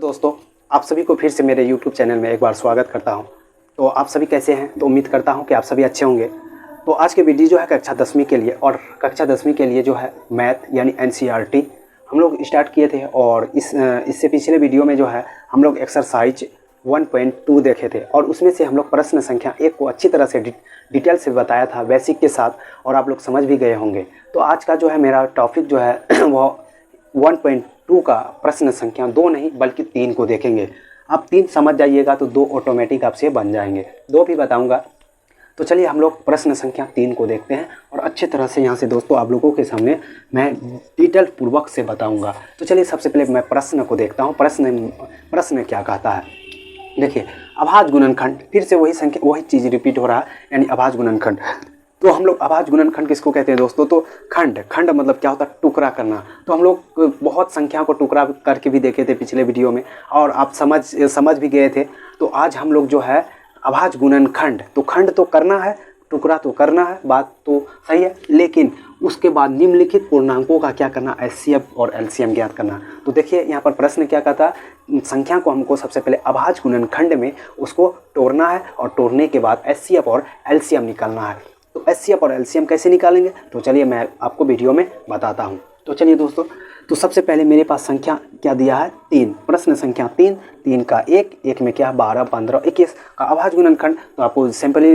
दोस्तों, आप सभी को फिर से मेरे YouTube चैनल में एक बार स्वागत करता हूं। तो आप सभी कैसे हैं? तो उम्मीद करता हूं कि आप सभी अच्छे होंगे। तो आज के वीडियो जो है कक्षा 10वीं के लिए, और कक्षा 10वीं के लिए जो है मैथ यानी NCERT हम लोग स्टार्ट किए थे। और इससे पिछले वीडियो में जो है हम लोग एक्सरसाइज 1.2 देखे थे, और उसमें से हम लोग प्रश्न संख्या 1 को अच्छी तरह से डिटेल से बताया था बेसिक के साथ, और आप लोग समझ भी गए होंगे। तो आज का जो है मेरा टॉपिक जो है वो 1.2 का प्रश्न संख्या 2 नहीं बल्कि 3 को देखेंगे। आप 3 समझ जाइएगा तो 2 ऑटोमेटिक आपसे बन जाएंगे। 2 भी बताऊंगा। तो चलिए हम लोग प्रश्न संख्या 3 को देखते हैं, और अच्छे तरह से यहाँ से दोस्तों आप लोगों के सामने मैं डिटेल पूर्वक से बताऊंगा। तो चलिए सबसे पहले मैं प्रश्न को देखता हूँ। प्रश्न क्या कहता है, देखिए, अभाज्य गुणनखंड, फिर से वही चीज़ रिपीट हो रहा है, यानी अभाज्य गुणनखंड। तो हम लोग अभाज्य गुणनखंड किसको कहते हैं दोस्तों? तो खंड मतलब क्या होता है? टुकड़ा करना। तो हम लोग बहुत संख्या को टुकड़ा करके भी देखे थे पिछले वीडियो में, और आप समझ भी गए थे। तो आज हम लोग जो है अभाज्य गुणनखंड, तो खंड तो करना है, टुकड़ा तो करना है, बात तो सही है, लेकिन उसके बाद निम्नलिखित पूर्णांकों का क्या करना? HCF और LCM ज्ञात करना। तो देखिए यहाँ पर प्रश्न क्या कहता है, संख्या को हमको सबसे पहले अभाज्य गुणनखंड में उसको तोड़ना है, और तोड़ने के बाद HCF और LCM निकालना है। तो HCF और LCM कैसे निकालेंगे? तो चलिए मैं आपको वीडियो में बताता हूँ। तो चलिए दोस्तों, तो सबसे पहले मेरे पास संख्या क्या दिया है? 3। प्रश्न संख्या 3 का 1 में क्या? 12, 15, 21 का अभाज्य गुणनखंड। तो आपको सिंपली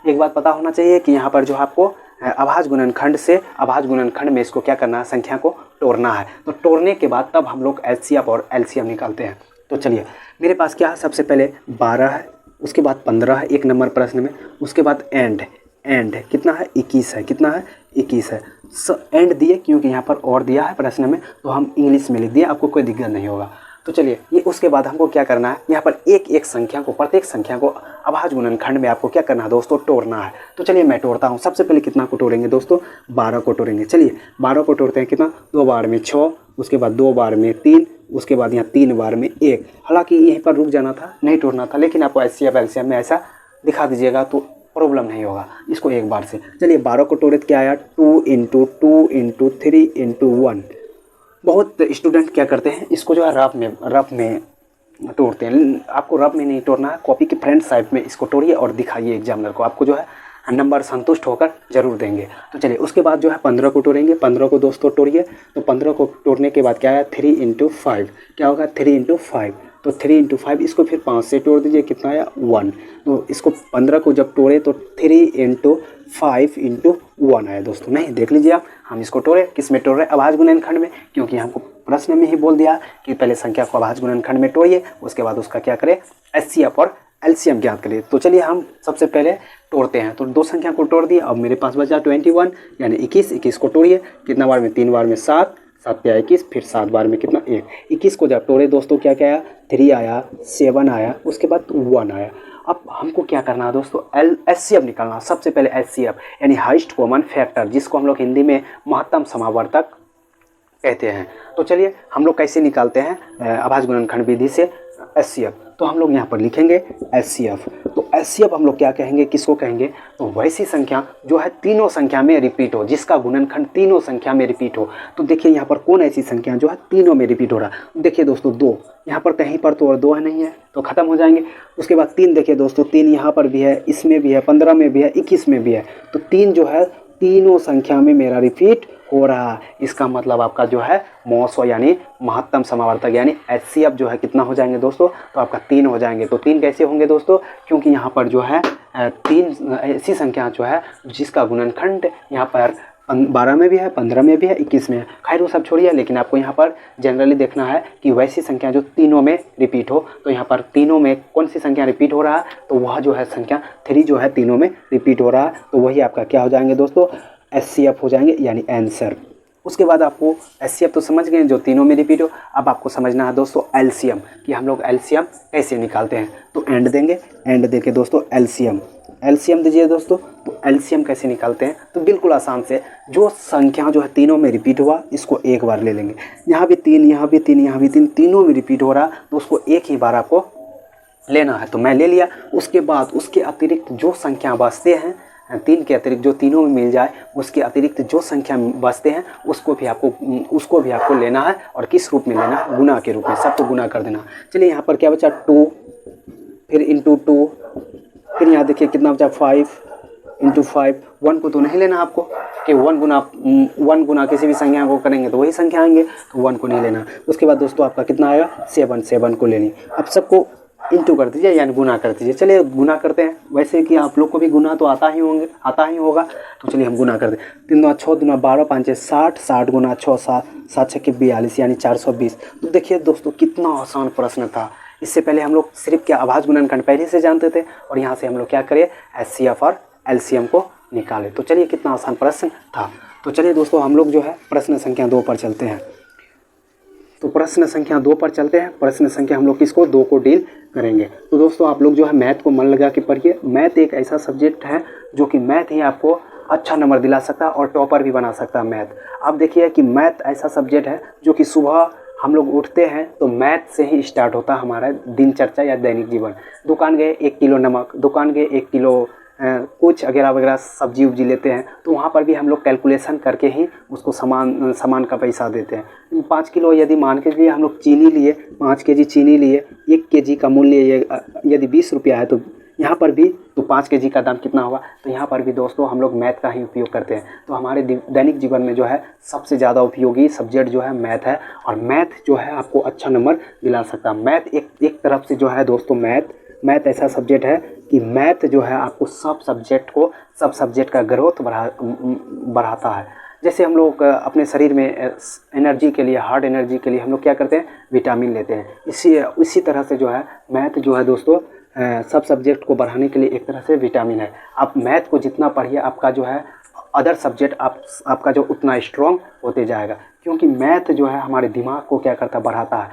एक बात पता होना चाहिए कि यहाँ पर जो आपको अभाज्य गुणनखंड से अभाज्य गुणनखंड में इसको क्या करना है? संख्या को तोड़ना है। तो तोड़ने के बाद तब हम लोग HCF और LCM निकालते हैं। तो चलिए मेरे पास क्या है? सबसे पहले 12 है, उसके बाद 15 है 1 नंबर प्रश्न में, उसके बाद एंड कितना है? 21 है। कितना है? 21 है। एंड दिए क्योंकि यहाँ पर और दिया है प्रश्न में, तो हम इंग्लिश में लिख दिए, आपको कोई दिक्कत नहीं होगा। तो चलिए ये उसके बाद हमको क्या करना है? यहाँ पर एक संख्या को, प्रत्येक संख्या को अभाज्य गुणनखंड में आपको क्या करना है दोस्तों? तोड़ना है। तो चलिए मैं तोड़ता हूँ। सबसे पहले कितना को तोड़ेंगे दोस्तों? 12 को तोड़ेंगे। चलिए 12 को तोड़ते हैं। कितना? 2 बार में 6, उसके बाद 2 बार में 3, उसके बाद यहाँ 3 बार में 1। हालांकि यहीं पर रुक जाना था, नहीं तोड़ना था, लेकिन आपको HCF LCM में ऐसा दिखा दीजिएगा तो प्रॉब्लम नहीं होगा। इसको एक बार से चलिए 12 को तोड़े तो क्या आया? 2 × 2 × 3 × 1। बहुत स्टूडेंट क्या करते हैं, इसको जो है रफ में तोड़ते हैं। आपको रफ में नहीं तोड़ना है, कॉपी के फ्रंट साइड में इसको तोड़िए और दिखाइए एग्जामिनर को, आपको जो है नंबर संतुष्ट होकर जरूर देंगे। तो चलिए उसके बाद जो है 15 को तोड़ेंगे। 15 को दोस्तों तोड़िए। तो 15 को तोड़ने के बाद क्या आया? 3 × 5। क्या होगा? 3 × 5। तो 3 × 5, इसको फिर 5 से तोड़ दीजिए। कितना आया? 1। तो इसको 15 को जब तोड़े तो 3 × 5 × 1 आया दोस्तों। नहीं, देख लीजिए आप, हम इसको तोड़े, किस में तोड़ रहे? अभाज्य गुणनखंड में, क्योंकि हमको प्रश्न में ही बोल दिया कि पहले संख्या को अभाज्य गुणनखंड में तोड़िए, उसके बाद उसका क्या करें? HCF और LCM ज्ञात करिए। तो चलिए हम सबसे पहले तोड़ते हैं। तो 2 संख्या को तोड़ दिए। अब मेरे पास बचा 21 यानी 21 को तोड़िए। कितना बार में? 3 बार में 7 पे आया 21, फिर 7 बार में कितना? 1। 21 को जब तोड़े दोस्तों क्या क्या आया? 3 आया, 7 आया, उसके बाद 1 आया। अब हमको क्या करना है दोस्तों? HCF निकालना। सबसे पहले HCF यानी हाईएस्ट कॉमन फैक्टर, जिसको हम लोग हिंदी में महत्तम समावर्तक कहते हैं। तो चलिए हम लोग कैसे निकालते हैं अभाज्य गुणनखंड विधि से HCF। तो हम लोग यहाँ पर लिखेंगे HCF। तो HCF हम लोग क्या कहेंगे, किसको कहेंगे? तो वैसी संख्या जो है तीनों संख्या में रिपीट हो, जिसका गुणनखंड तीनों संख्या में रिपीट हो। तो देखिए यहाँ पर कौन ऐसी संख्या जो है तीनों में रिपीट हो रहा है? देखिए दोस्तों 2, यहाँ पर कहीं पर तो और 2 है नहीं है, तो खत्म हो जाएंगे। उसके बाद 3 देखिए दोस्तों, 3 यहाँ पर भी है, इसमें भी है, 15 में भी है, 21 में भी है। तो 3 जो है तीनों संख्या में मेरा रिपीट हो रहा है। इसका मतलब आपका जो है MOS यानी महत्तम समावर्तक यानी HCF जो है कितना हो जाएंगे दोस्तों? तो आपका 3 हो जाएंगे। तो 3 कैसे होंगे दोस्तों? क्योंकि यहाँ पर जो है 3 ऐसी संख्या जो है जिसका गुणनखंड यहाँ पर 12 में भी है, 15 में भी है, 21 में है। खैर वो सब छोड़िए, लेकिन आपको यहाँ पर जनरली देखना है कि वैसी संख्या जो तीनों में रिपीट हो। तो यहाँ पर तीनों में कौन सी संख्या रिपीट हो रहा है? तो वह जो है संख्या 3 जो है तीनों में रिपीट हो रहा है। तो वही आपका क्या हो जाएंगे दोस्तों? HCF हो जाएंगे यानी आंसर। उसके बाद आपको HCF तो समझ गए जो तीनों में रिपीट हो। अब आपको समझना है दोस्तों LCM, कि हम लोग LCM कैसे निकालते हैं। तो एंड देंगे, एंड देके दोस्तों LCM दीजिए दोस्तों। तो LCM कैसे निकालते हैं? तो बिल्कुल आसान से, जो संख्या जो है तीनों में रिपीट हुआ इसको एक बार ले लेंगे। यहाँ भी 3, यहाँ भी 3, यहाँ भी 3, तीनों में रिपीट हो रहा, तो उसको एक ही बार आपको लेना है। तो मैं ले लिया। उसके बाद उसके अतिरिक्त जो संख्या बचते हैं 3 के अतिरिक्त जो तीनों में मिल जाए उसके अतिरिक्त जो संख्या बचते हैं उसको भी आपको लेना है। और किस रूप में लेना है? गुना के रूप में, सबको गुना कर देना। चलिए यहाँ पर क्या बचा 2, फिर इंटू 2, फिर यहाँ देखिए कितना बचा 5 इंटू 5। 1 को तो नहीं लेना आपको कि 1 गुना किसी भी संख्या को करेंगे तो वही संख्या आएंगे, तो 1 को नहीं लेना। उसके बाद दोस्तों आपका कितना आएगा 7 को लेनी। अब सबको इंटू कर दीजिए यानी गुना कर दीजिए। चलिए गुना करते हैं, वैसे कि आप लोग को भी गुना तो आता ही होगा। तो चलिए हम गुना करते हैं। 3 दूना 6 दूना 12 5 60, 60 गुना 6 7 6 42 यानी 420। तो देखिए दोस्तों कितना आसान प्रश्न था। इससे पहले हम लोग सिर्फ क्या अभाज्य गुणनखंड पहले से जानते थे, और यहाँ से हम लोग क्या करें HCF और LCM को निकाले। तो चलिए कितना आसान प्रश्न था। तो चलिए दोस्तों हम लोग जो है प्रश्न संख्या 2 पर चलते हैं। तो प्रश्न संख्या 2 पर चलते हैं। प्रश्न संख्या हम लोग किसको 2 को डील करेंगे। तो दोस्तों आप लोग जो है मैथ को मन लगा के पढ़िए। मैथ एक ऐसा सब्जेक्ट है जो कि मैथ ही आपको अच्छा नंबर दिला सकता है और टॉपर भी बना सकता है मैथ। आप देखिए कि मैथ ऐसा सब्जेक्ट है जो कि सुबह हम लोग उठते हैं तो मैथ से ही स्टार्ट होता है हमारा दिनचर्या या दैनिक जीवन। दुकान गए 1 किलो नमक, दुकान गए 1 किलो कुछ वगैरह वगैरह सब्जी उब्जी लेते हैं तो वहाँ पर भी हम लोग कैलकुलेशन करके ही उसको सामान का पैसा देते हैं। 5 किलो यदि मान के लिए हम लोग चीनी लिए, 5 केजी चीनी लिए, 1 केजी का मूल्य यदि 20 रुपया है तो यहाँ पर भी तो 5 केजी का दाम कितना होगा। तो यहाँ पर भी दोस्तों हम लोग मैथ का ही उपयोग करते हैं। तो हमारे दैनिक जीवन में जो है सबसे ज़्यादा उपयोगी सब्जेक्ट जो है मैथ है, और मैथ जो है आपको अच्छा नंबर दिला सकता है। मैथ एक तरफ से जो है दोस्तों मैथ ऐसा सब्जेक्ट है कि मैथ जो है आपको सब सब्जेक्ट का ग्रोथ बढ़ाता है। जैसे हम लोग अपने शरीर में एनर्जी के लिए, हार्ड एनर्जी के लिए हम लोग क्या करते हैं विटामिन लेते हैं। इसी तरह से जो है मैथ जो है दोस्तों सब सब्जेक्ट को बढ़ाने के लिए एक तरह से विटामिन है। आप मैथ को जितना पढ़िए आपका जो है अदर सब्जेक्ट आपका जो उतना स्ट्रॉन्ग होते जाएगा, क्योंकि मैथ जो है हमारे दिमाग को क्या करता है बढ़ाता है।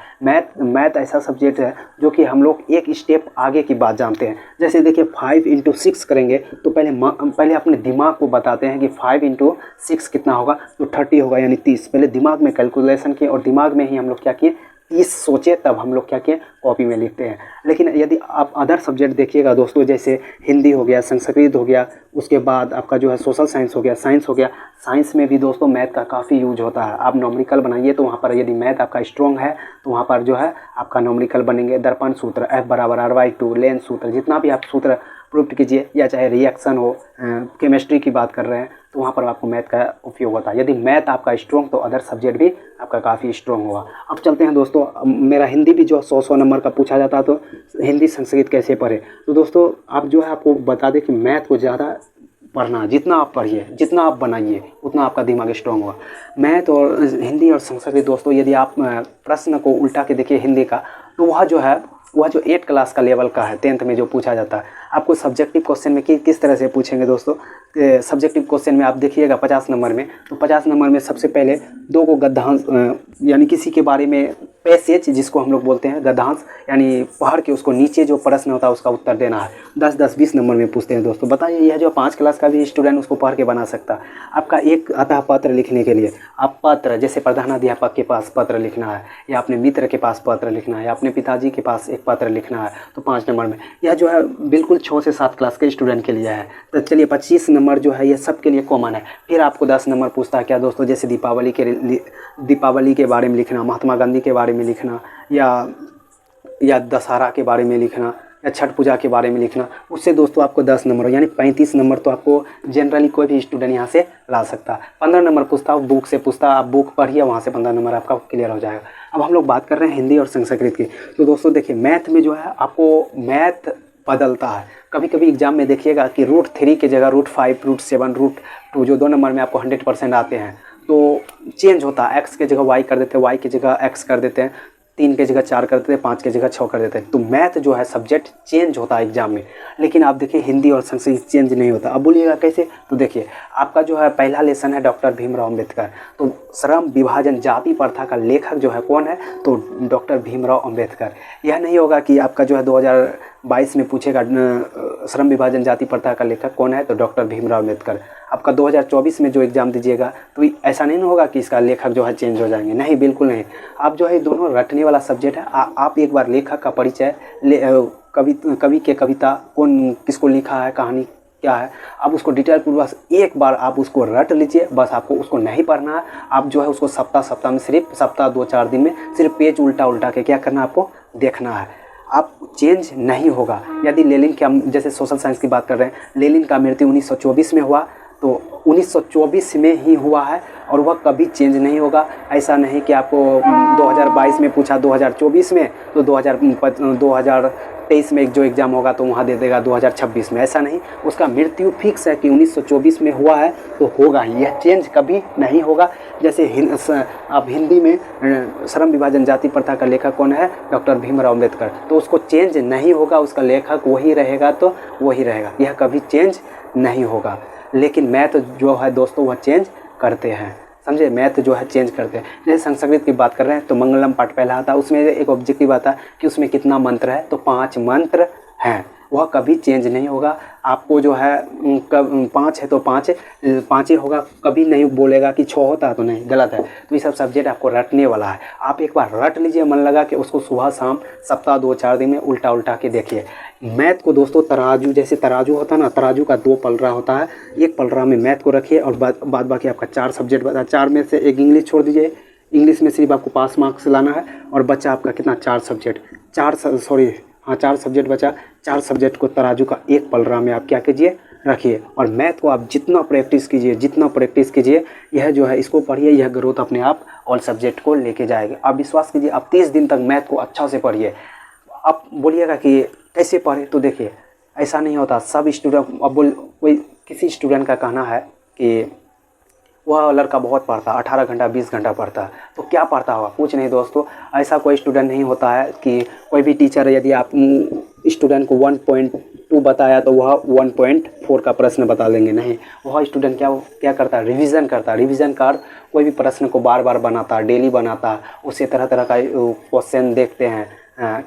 मैथ ऐसा सब्जेक्ट है जो कि हम लोग एक स्टेप आगे की बात जानते हैं। जैसे देखिए 5 इंटू 6 करेंगे तो पहले अपने दिमाग को बताते हैं कि 5 इंटू 6 कितना होगा, तो 30 होगा यानी 30। पहले दिमाग में कैलकुलेशन किए और दिमाग में ही हम लोग क्या किए 30 सोचे, तब हम लोग क्या किए कॉपी में लिखते हैं। लेकिन यदि आप अदर सब्जेक्ट देखिएगा दोस्तों, जैसे हिंदी हो गया, संस्कृत हो गया, उसके बाद आपका जो है सोशल साइंस हो गया, साइंस हो गया, साइंस में भी दोस्तों मैथ का काफ़ी यूज होता है। आप नॉमरिकल बनाइए तो वहाँ पर यदि मैथ आपका स्ट्रॉन्ग है तो वहाँ पर जो है आपका नॉमरिकल बनेंगे। दर्पण सूत्र, F बराबर R/2, लेंस सूत्र, जितना भी आप सूत्र प्रूफ कीजिए, या चाहे रिएक्शन हो, केमिस्ट्री की बात कर रहे हैं तो वहाँ पर आपको मैथ का उपयोग होता है। यदि मैथ आपका स्ट्रॉन्ग तो अदर सब्जेक्ट भी आपका काफ़ी स्ट्रॉन्ग होगा। अब चलते हैं दोस्तों, मेरा हिंदी भी जो 100 नंबर का पूछा जाता है तो हिंदी संस्कृत कैसे पढ़े। तो दोस्तों आप जो है आपको बता दें कि मैथ को ज़्यादा पढ़ना, जितना आप पढ़िए, जितना आप बनाइए, उतना आपका दिमाग स्ट्रॉन्ग होगा। मैथ और हिंदी और संस्कृत दोस्तों यदि आप प्रश्न को उल्टा के देखिए हिंदी का, तो वह जो 8 क्लास का लेवल का है, 10th में जो पूछा जाता है। आपको सब्जेक्टिव क्वेश्चन में किस तरह से पूछेंगे दोस्तों, सब्जेक्टिव क्वेश्चन में आप देखिएगा 50 नंबर में, तो 50 नंबर में सबसे पहले 2 को गद्यांश यानी किसी के बारे में पैसेज जिसको हम लोग बोलते हैं गद्यांश, यानी पढ़ के उसको नीचे जो प्रश्न होता है उसका उत्तर देना है। 10-20 नंबर में पूछते हैं दोस्तों। बताइए यह जो 5 क्लास का भी स्टूडेंट उसको पढ़ के बना सकता है। आपका एक आता है पत्र लिखने के लिए, आप पत्र जैसे प्रधानाध्यापक के पास पत्र लिखना है, या अपने मित्र के पास पत्र लिखना है, या अपने पिताजी के पास एक पत्र लिखना है, तो 5 नंबर में। यह जो है बिल्कुल 6 से 7 क्लास के स्टूडेंट के लिए है। तो चलिए 25 नंबर जो है ये सब के लिए कॉमन है। फिर आपको 10 नंबर पूछता है क्या दोस्तों, जैसे दीपावली के बारे में लिखना, महात्मा गांधी के बारे में लिखना, या दशहरा के बारे में लिखना, या छठ पूजा के बारे में लिखना। उससे दोस्तों आपको 10 नंबर यानी 35 नंबर तो आपको जनरली कोई भी स्टूडेंट यहाँ से ला सकता है। 15 नंबर पूछता है बुक से, पूछता आप बुक पढ़िए, वहाँ से 15 नंबर आपका क्लियर हो जाएगा। अब हम लोग बात कर रहे हैं हिंदी और संस्कृत की। तो दोस्तों देखिए मैथ में जो है आपको मैथ बदलता है। कभी कभी एग्जाम में देखिएगा कि √3 की जगह √5, √7, √2 जो 2 नंबर में आपको 100% आते हैं तो चेंज होता है। x की जगह y कर देते हैं, y की जगह x कर देते हैं, 3 की जगह 4 कर देते हैं, 5 की जगह 6 कर देते हैं। तो मैथ जो है सब्जेक्ट चेंज होता है एग्जाम में। लेकिन आप देखिए हिंदी और संस्कृत चेंज नहीं होता। अब बोलिएगा कैसे, तो देखिए आपका जो है पहला लेसन है डॉक्टर भीमराव अम्बेडकर। तो श्रम विभाजन जाति प्रथा का लेखक जो है कौन है, तो डॉक्टर भीमराव अम्बेडकर। यह नहीं होगा कि आपका जो है 2022 में पूछेगा श्रम विभाजन जाति प्रथा का लेखक कौन है, तो डॉक्टर भीमराव अम्बेडकर। आपका 2024 में जो एग्ज़ाम दीजिएगा तो ऐसा नहीं होगा कि इसका लेखक जो है चेंज हो जाएंगे, नहीं, बिल्कुल नहीं। आप जो है दोनों रटने वाला सब्जेक्ट है। आप एक बार लेखक का परिचय, कवि के कविता कौन किसको लिखा है, कहानी क्या है, आप उसको डिटेल पूर्वक एक बार आप उसको रट लीजिए। बस आपको उसको नहीं पढ़ना है, आप जो है उसको सप्ताह में सिर्फ सप्ताह 2-4 दिन में सिर्फ पेज उल्टा के क्या करना है, आपको देखना है। आप चेंज नहीं होगा। यदि लेनिन का, जैसे सोशल साइंस की बात कर रहे हैं, लेनिन का मृत्यु 1924 में हुआ, तो 1924 में ही हुआ है और वह कभी चेंज नहीं होगा। ऐसा नहीं कि आपको 2022 में पूछा 2024 में, तो 2023 में एक जो एग्ज़ाम होगा तो वहाँ दे देगा 2026 में। ऐसा नहीं, उसका मृत्यु फिक्स है कि 1924 में हुआ है तो होगा ही, यह चेंज कभी नहीं होगा। जैसे आप हिंदी में श्रम विभाजन जाति प्रथा का लेखक कौन है, डॉक्टर भीमराव अम्बेडकर, तो उसको चेंज नहीं होगा, उसका लेखक वही रहेगा तो वही रहेगा, यह कभी चेंज नहीं होगा। लेकिन मैथ जो है दोस्तों वह चेंज करते हैं, समझे, मैथ जो है चेंज करते हैं। जैसे संस्कृत की बात कर रहे हैं तो मंगलम पाठ पहला आता है, उसमें एक ऑब्जेक्टिव आता है कि उसमें कितना मंत्र है, तो 5 मंत्र हैं, वह कभी चेंज नहीं होगा। आपको जो है 5 है तो 5 ही होगा, कभी नहीं बोलेगा कि 6 होता है तो नहीं, गलत है। तो ये सब सब्जेक्ट आपको रटने वाला है, आप एक बार रट लीजिए, मन लगा कि उसको सुबह शाम सप्ताह 2-4 दिन में उल्टा के देखिए। मैथ को दोस्तों तराजू, जैसे तराजू होता है ना, तराजू का 2 पलड़ा होता है, एक पलड़ा में मैथ को रखिए और बाद बाकी आपका 4 सब्जेक्ट बता, 4 में से एक इंग्लिश छोड़ दीजिए, इंग्लिश में सिर्फ आपको पास मार्क्स लाना है और बच्चा आपका कितना 4 सब्जेक्ट, 4 सब्जेक्ट बचा। 4 सब्जेक्ट को तराजू का एक पलड़ा में आप क्या कीजिए, रखिए। और मैथ को आप जितना प्रैक्टिस कीजिए, यह जो है इसको पढ़िए, यह ग्रोथ अपने आप ऑल सब्जेक्ट को लेके जाएगा। आप विश्वास कीजिए, आप 30 दिन तक मैथ को अच्छा से पढ़िए। आप बोलिएगा कि कैसे पढ़े, तो देखिए ऐसा नहीं होता सब स्टूडेंट, अब कोई किसी स्टूडेंट का कहना है कि वह लड़का बहुत पढ़ता, 18 घंटा 20 घंटा पढ़ता है, तो क्या पढ़ता होगा, कुछ नहीं दोस्तों। ऐसा कोई स्टूडेंट नहीं होता है कि कोई भी टीचर यदि आप स्टूडेंट को 1.2 बताया तो वह 1.4 का प्रश्न बता देंगे, नहीं। वह स्टूडेंट क्या करता है, रिवीजन करता है। रिवीजन कर कोई भी प्रश्न को बार बार बनाता, डेली बनाता, उससे तरह तरह का क्वेश्चन देखते हैं,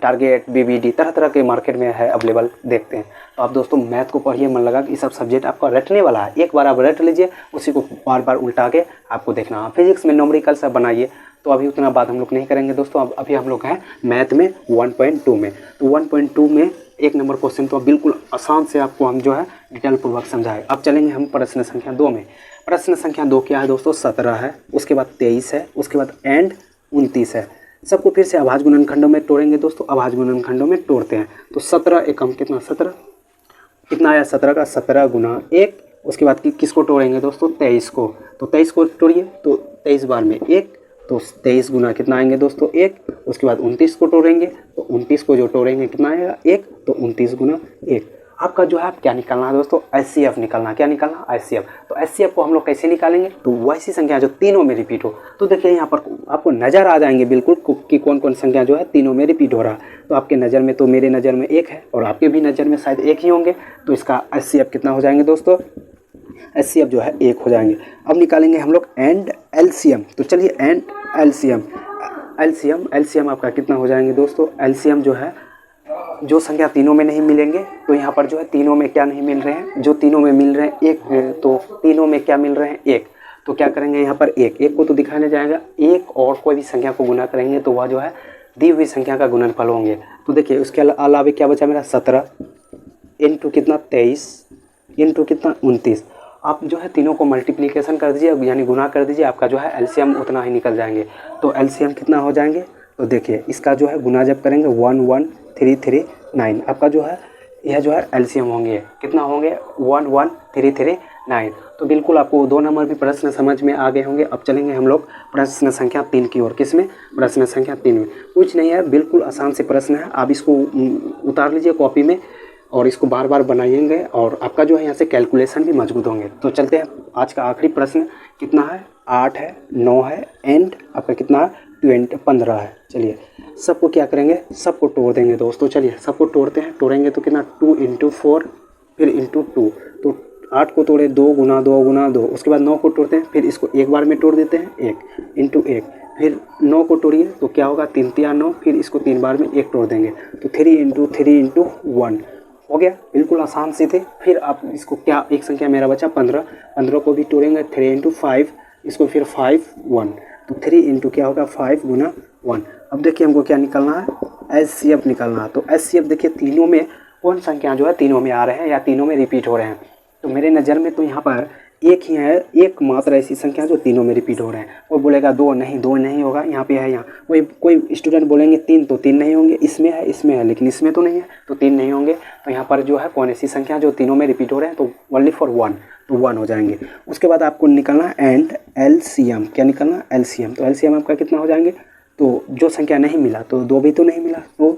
टारगेट, बीबीडी, तरह तरह के मार्केट में है अवेलेबल, देखते हैं। तो आप दोस्तों मैथ को पढ़िए, मन लगा कि ये सब सब्जेक्ट आपका रटने वाला है, एक बार आप रट लीजिए, उसी को बार बार उल्टा के आपको देखना है। फिजिक्स में न्यूमेरिकल सब बनाइए, तो अभी उतना बात हम लोग नहीं करेंगे दोस्तों। अब अभी हम लोग हैं मैथ में 1.2 में, तो 1.2 में 1 नंबर क्वेश्चन तो बिल्कुल आसान से आपको हम जो है डिटेल पूर्वक समझाए। अब चलेंगे हम प्रश्न संख्या 2 में। प्रश्न संख्या 2 क्या है दोस्तों, 17 है, उसके बाद 23 है, उसके बाद एंड 29 है। सबको फिर से अभाज्य गुणनखंडों में तोड़ेंगे दोस्तों, अभाज्य गुणनखंडों में तोड़ते हैं। तो 17 एकम कितना, 17 कितना आया, 17 का 17 गुना 1। उसके बाद किसको तोड़ेंगे दोस्तों, 23 को, तो 23 को तोड़िए, तो 23 बार में 1, तो 23 गुना कितना आएंगे दोस्तों 1। उसके बाद 29 को तोड़ेंगे, तो 29 को जो तोड़ेंगे कितना आएगा 1, तो 29 गुना 1। आपका जो है क्या निकालना है दोस्तों, एचसीएफ निकालना है। क्या निकालना, एचसीएफ। तो एचसीएफ को हम लोग कैसे निकालेंगे, तो वैसी संख्या जो तीनों में रिपीट हो। तो देखिए यहाँ पर आपको नज़र आ जाएंगे बिल्कुल कि कौन कौन संख्या जो है तीनों में रिपीट हो रहा है। तो आपके नज़र में, तो मेरे नज़र में 1 है और आपके भी नज़र में शायद 1 ही होंगे, तो इसका एचसीएफ कितना हो जाएंगे दोस्तों, एचसीएफ जो है 1 हो जाएंगे। अब निकालेंगे हम लोग एंड एलसीएम। तो चलिए एंड एलसीएम, एलसीएम आपका कितना हो जाएंगे दोस्तों, एलसीएम जो है जो संख्या तीनों में नहीं मिलेंगे, तो यहाँ पर जो है तीनों में क्या नहीं मिल रहे हैं, जो तीनों में मिल रहे हैं 1, तो तीनों में क्या मिल रहे हैं 1, तो क्या करेंगे यहाँ पर 1 को तो दिखाने जाएगा, 1 और कोई भी संख्या को गुना करेंगे तो वह जो है दी हुई संख्या का गुणनफल होंगे। तो देखिए उसके अलावा क्या बचा मेरा, 17 इंटू कितना 23 इंटू कितना 29। आप जो है तीनों को मल्टीप्लिकेशन कर दीजिए, यानी गुना कर दीजिए, आपका जो है एलसीएम उतना ही निकल जाएंगे। तो एलसीएम कितना हो जाएंगे, तो देखिए इसका जो है गुना जब करेंगे 11339, आपका जो है यह जो है एलसीएम होंगे, कितना होंगे 11339। तो बिल्कुल आपको 2 नंबर भी प्रश्न समझ में आ गए होंगे। अब चलेंगे हम लोग प्रश्न संख्या 3 की ओर। किसमें, प्रश्न संख्या 3 में कुछ नहीं है, बिल्कुल आसान से प्रश्न है। आप इसको उतार लीजिए कॉपी में और इसको बार बार बनाइएंगे और आपका जो है यहाँ से कैलकुलेशन भी मजबूत होंगे। तो चलते हैं, आज का आखिरी प्रश्न कितना है, 8 है, 9 है, एंड आपका कितना है 15 है। चलिए सबको क्या करेंगे, सबको तोड़ देंगे दोस्तों। चलिए सबको तोड़ते हैं, तोड़ेंगे तो कितना 2 इंटू 4 फिर इंटू 2, तो 8 को तोड़े 2 गुना 2 गुना 2। उसके बाद 9 को तोड़ते हैं, फिर इसको एक बार में तोड़ देते हैं 1 इंटू 1, फिर 9 को तोड़िए तो क्या होगा 3 3 9, फिर इसको 3 बार में 1 तोड़ देंगे, तो 3 इंटू 1 हो गया, बिल्कुल आसान सी थी। फिर आप इसको क्या, एक संख्या मेरा बचा 15 को भी तोड़ेंगे 3 इंटू 5, इसको फिर 5 1, तो 3 इंटू क्या होगा 5 गुना 1। अब देखिए हमको क्या निकालना है, एचसीएफ निकालना है। तो एचसीएफ देखिए तीनों में कौन संख्या जो है तीनों में आ रहे हैं या तीनों में रिपीट हो रहे हैं। तो मेरे नज़र में तो यहाँ पर एक ही है, एक मात्र ऐसी संख्या जो तीनों में रिपीट हो रहे हैं। कोई बोलेगा दो नहीं होगा, यहाँ पे है, यहाँ कोई स्टूडेंट बोलेंगे तीन, तो तीन नहीं होंगे, इसमें है लेकिन इसमें तो नहीं है, तो तीन नहीं होंगे। तो यहाँ पर जो है कौन ऐसी संख्या जो तीनों में रिपीट हो रहे हैं, तो ओनली फॉर वन, तो वन हो जाएंगे। उसके बाद आपको निकलना एंड LCM, क्या निकलना LCM। तो LCM आपका कितना हो जाएंगे, तो जो संख्या नहीं मिला तो दो भी तो नहीं मिला, तो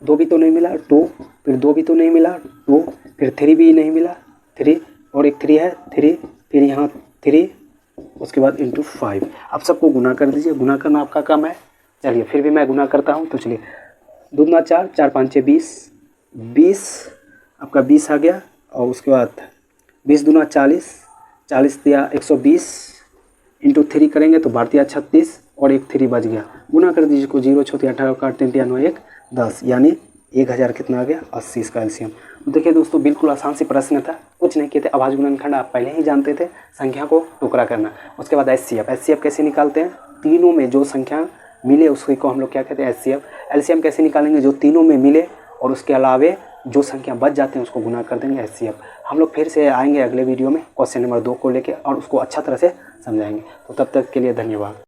दो भी तो नहीं मिला, टू, फिर दो भी तो नहीं मिला, टू, फिर थ्री भी नहीं मिला, थ्री, और एक थ्री है, थ्री, फिर यहाँ थ्री, उसके बाद इंटू 5। आप सबको गुना कर दीजिए, गुना करना आपका काम है। चलिए फिर भी मैं गुना करता हूँ। तो चलिए, दो दूना 4, 4 5 20, 20 आपका 20 आ गया। और उसके बाद 20 दूना 40, 40 दिया 120, इंटू 3 करेंगे तो 12 36, और एक 3 बच गया। गुना कर दीजिए को 0 छोटी 18 का 3 9 1 10, यानी 1000 कितना आ गया 80 इसका LCM। देखिए दोस्तों, बिल्कुल आसान सी प्रश्न था, कुछ नहीं किए थे। अभाज्य गुणनखंड आप पहले ही जानते थे, संख्या को टुकड़ा करना। उसके बाद HCF कैसे निकालते हैं, तीनों में जो संख्या मिले उसको को हम लोग क्या कहते हैं HCF। LCM कैसे निकालेंगे, जो तीनों में मिले और उसके अलावे जो संख्या बच जाते हैं उसको गुना कर देंगे HCF। हम लोग फिर से आएंगे अगले वीडियो में क्वेश्चन नंबर 2 को लेके और उसको अच्छा तरह से समझाएंगे। तो तब तक के लिए धन्यवाद।